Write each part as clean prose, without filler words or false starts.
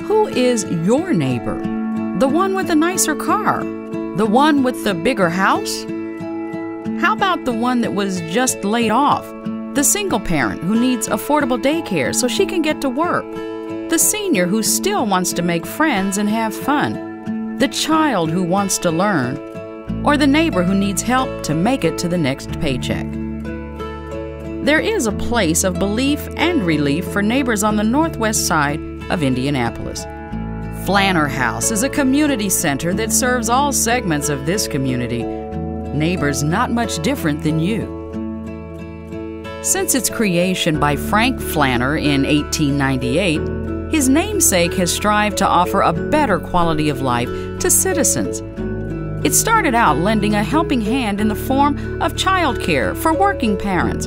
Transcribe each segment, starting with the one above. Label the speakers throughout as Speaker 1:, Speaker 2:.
Speaker 1: Who is your neighbor? The one with the nicer car? The one with the bigger house? How about the one that was just laid off? The single parent who needs affordable daycare so she can get to work? The senior who still wants to make friends and have fun? The child who wants to learn? Or the neighbor who needs help to make it to the next paycheck? There is a place of belief and relief for neighbors on the northwest side of Indianapolis. Flanner House is a community center that serves all segments of this community, neighbors not much different than you. Since its creation by Frank Flanner in 1898, his namesake has strived to offer a better quality of life to citizens. It started out lending a helping hand in the form of childcare for working parents.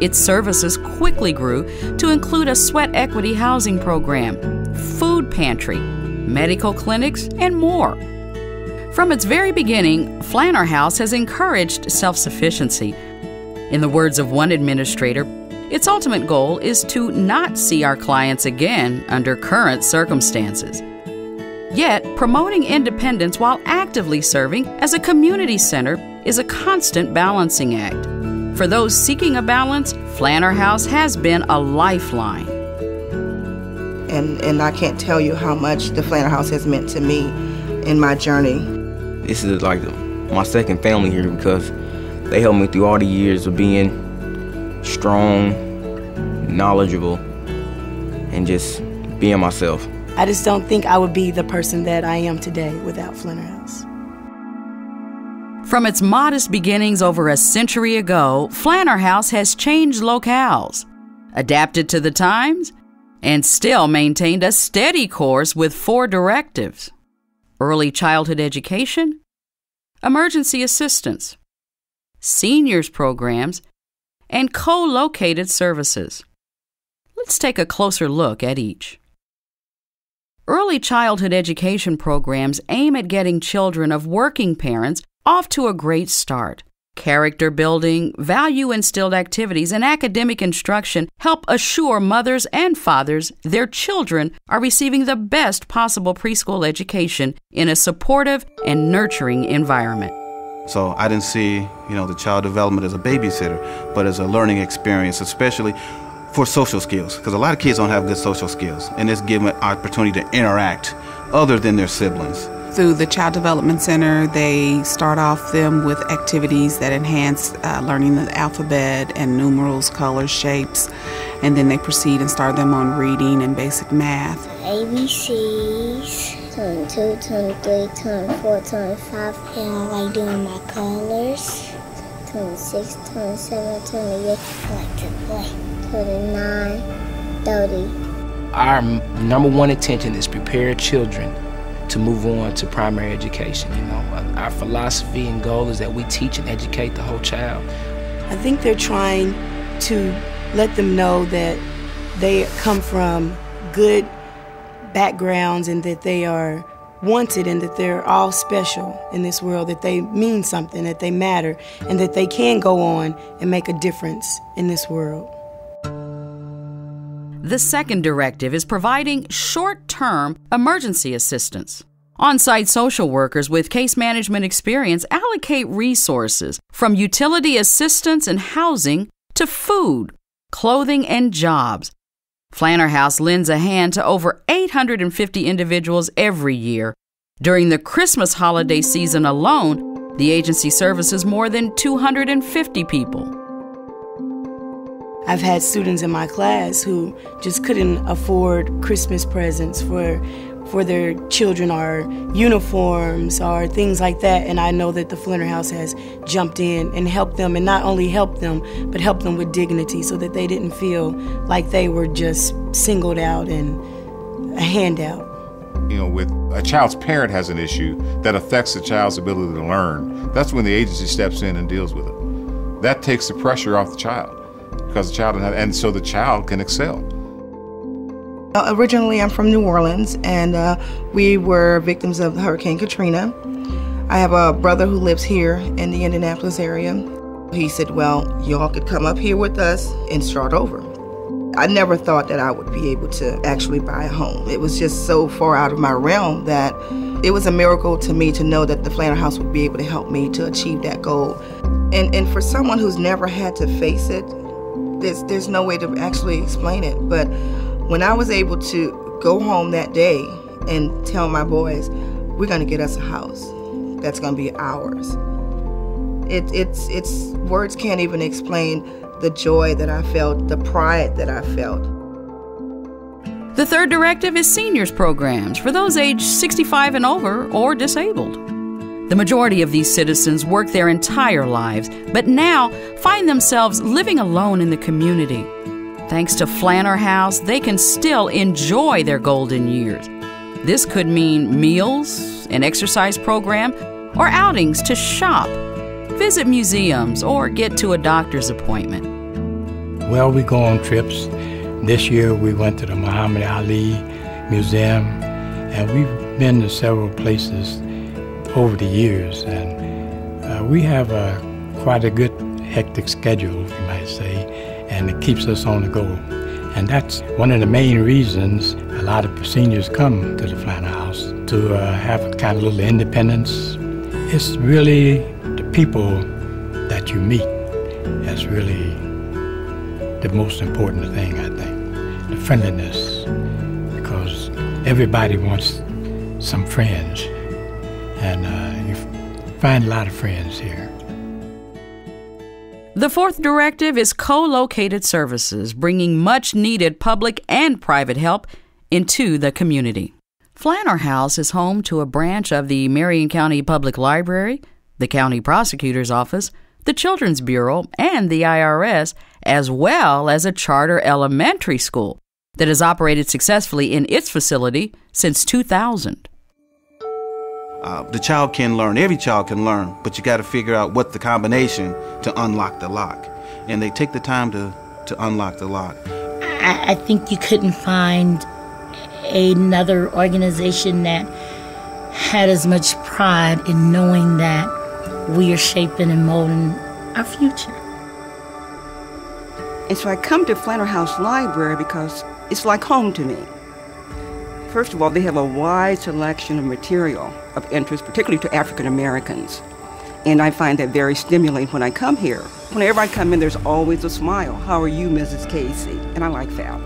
Speaker 1: Its services quickly grew to include a sweat equity housing program, food pantry, medical clinics, and more. From its very beginning, Flanner House has encouraged self-sufficiency. In the words of one administrator, its ultimate goal is to not see our clients again under current circumstances. Yet, promoting independence while actively serving as a community center is a constant balancing act. For those seeking a balance, Flanner House has been a lifeline.
Speaker 2: And I can't tell you how much the Flanner House has meant to me in my journey.
Speaker 3: This is like my second family here because they helped me through all the years of being strong, knowledgeable, and just being myself.
Speaker 4: I just don't think I would be the person that I am today without Flanner House.
Speaker 1: From its modest beginnings over a century ago, Flanner House has changed locales, adapted to the times, and still maintained a steady course with 4 directives: early childhood education, emergency assistance, seniors programs, and co-located services. Let's take a closer look at each. Early childhood education programs aim at getting children of working parents off to a great start. Character building, value-instilled activities, and academic instruction help assure mothers and fathers their children are receiving the best possible preschool education in a supportive and nurturing environment.
Speaker 5: So I didn't see, the child development as a babysitter, but as a learning experience, especially for social skills, because a lot of kids don't have good social skills, and it's given an opportunity to interact other than their siblings.
Speaker 6: Through the Child Development Center, they start off them with activities that enhance learning the alphabet and numerals, colors, shapes, and then they proceed and start them on reading and basic math.
Speaker 7: ABCs, 22, 23, 24, 25, and I like doing my colors. 26, 27, 28, I like to play. 29, 30.
Speaker 8: Our number one intention is prepare children to move on to primary education. Our philosophy and goal is that we teach and educate the whole child.
Speaker 4: I think they're trying to let them know that they come from good backgrounds and that they are wanted and that they're all special in this world, that they mean something, that they matter, and that they can go on and make a difference in this world.
Speaker 1: The second directive is providing short-term emergency assistance. On-site social workers with case management experience allocate resources from utility assistance and housing to food, clothing, and jobs. Flanner House lends a hand to over 850 individuals every year. During the Christmas holiday season alone, the agency services more than 250 people.
Speaker 4: I've had students in my class who just couldn't afford Christmas presents for their children or uniforms or things like that, and I know that the Flanner House has jumped in and helped them, and not only helped them, but helped them with dignity so that they didn't feel like they were just singled out and a handout.
Speaker 9: With a child's parent has an issue that affects the child's ability to learn, that's when the agency steps in and deals with it. That takes the pressure off the child, because the child, and so the child can excel.
Speaker 2: Originally, I'm from New Orleans, and we were victims of Hurricane Katrina. I have a brother who lives here in the Indianapolis area. He said, well, y'all could come up here with us and start over. I never thought that I would be able to actually buy a home. It was just so far out of my realm that it was a miracle to me to know that the Flanner House would be able to help me to achieve that goal. And for someone who's never had to face it, there's no way to actually explain it. But when I was able to go home that day and tell my boys, we're gonna get us a house that's gonna be ours. It's words can't even explain the joy that I felt, the pride that I felt.
Speaker 1: The third directive is seniors programs for those aged 65 and over or disabled. The majority of these citizens work their entire lives, but now find themselves living alone in the community. Thanks to Flanner House, they can still enjoy their golden years. This could mean meals, an exercise program, or outings to shop, visit museums, or get to a doctor's appointment.
Speaker 10: Well, we go on trips. This year we went to the Muhammad Ali Museum, and we've been to several places over the years, and we have quite a good hectic schedule, you might say, and it keeps us on the go. And that's one of the main reasons a lot of seniors come to the Flanner House, to have a kind of little independence. It's really the people that you meet that's really the most important thing, I think. The friendliness, because everybody wants some friends, and you find a lot of friends here.
Speaker 1: The fourth directive is co-located services, bringing much-needed public and private help into the community. Flanner House is home to a branch of the Marion County Public Library, the County Prosecutor's Office, the Children's Bureau, and the IRS, as well as a charter elementary school that has operated successfully in its facility since 2000.
Speaker 5: The child can learn, every child can learn, but you got to figure out what the combination to unlock the lock. And they take the time to unlock the lock.
Speaker 11: I think you couldn't find another organization that had as much pride in knowing that we are shaping and molding our future.
Speaker 12: And so I come to Flanner House Library because it's like home to me. First of all, they have a wide selection of material of interest, particularly to African Americans. And I find that very stimulating when I come here. Whenever I come in, there's always a smile. How are you, Mrs. Casey? And I like that.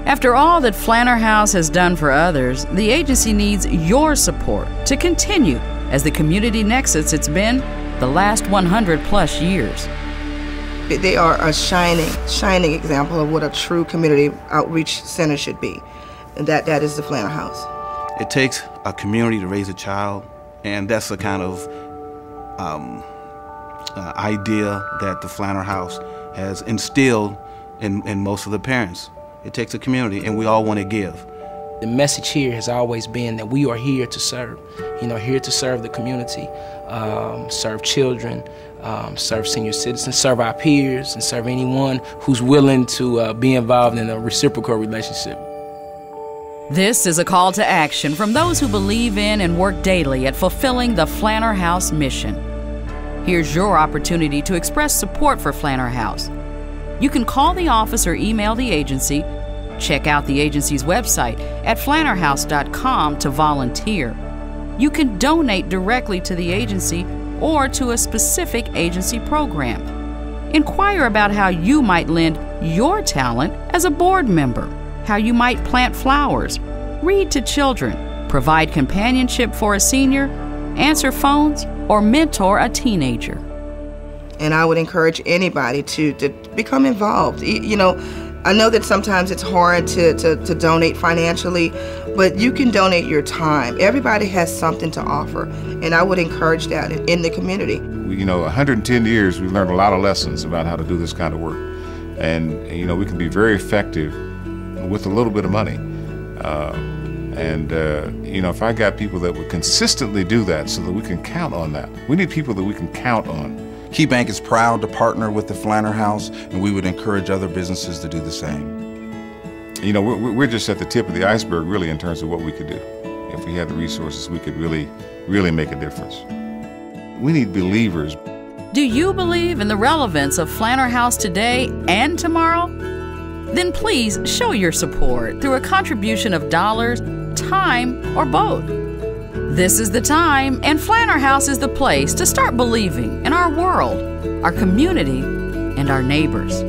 Speaker 1: After all that Flanner House has done for others, the agency needs your support to continue as the community nexus it's been the last 100 plus years.
Speaker 2: They are a shining example of what a true community outreach center should be. And that is the Flanner House.
Speaker 5: It takes a community to raise a child, and that's the kind of idea that the Flanner House has instilled in most of the parents. It takes a community, and we all want to give.
Speaker 8: The message here has always been that we are here to serve, here to serve the community, serve children, serve senior citizens, serve our peers, and serve anyone who's willing to be involved in a reciprocal relationship.
Speaker 1: This is a call to action from those who believe in and work daily at fulfilling the Flanner House mission. Here's your opportunity to express support for Flanner House. You can call the office or email the agency. Check out the agency's website at flannerhouse.com to volunteer. You can donate directly to the agency or to a specific agency program. Inquire about how you might lend your talent as a board member, how you might plant flowers, read to children, provide companionship for a senior, answer phones, or mentor a teenager.
Speaker 2: And I would encourage anybody to become involved. I know that sometimes it's hard to donate financially, but you can donate your time. Everybody has something to offer, and I would encourage that in the community.
Speaker 9: 110 years, we've learned a lot of lessons about how to do this kind of work. And, we can be very effective with a little bit of money. If I got people that would consistently do that so that we can count on that. We need people that we can count on.
Speaker 13: KeyBank is proud to partner with the Flanner House, and we would encourage other businesses to do the same.
Speaker 9: We're just at the tip of the iceberg, really, in terms of what we could do. If we had the resources, we could really, really make a difference. We need believers.
Speaker 1: Do you believe in the relevance of Flanner House today and tomorrow? Then please show your support through a contribution of dollars, time, or both. This is the time, and Flanner House is the place to start believing in our world, our community, and our neighbors.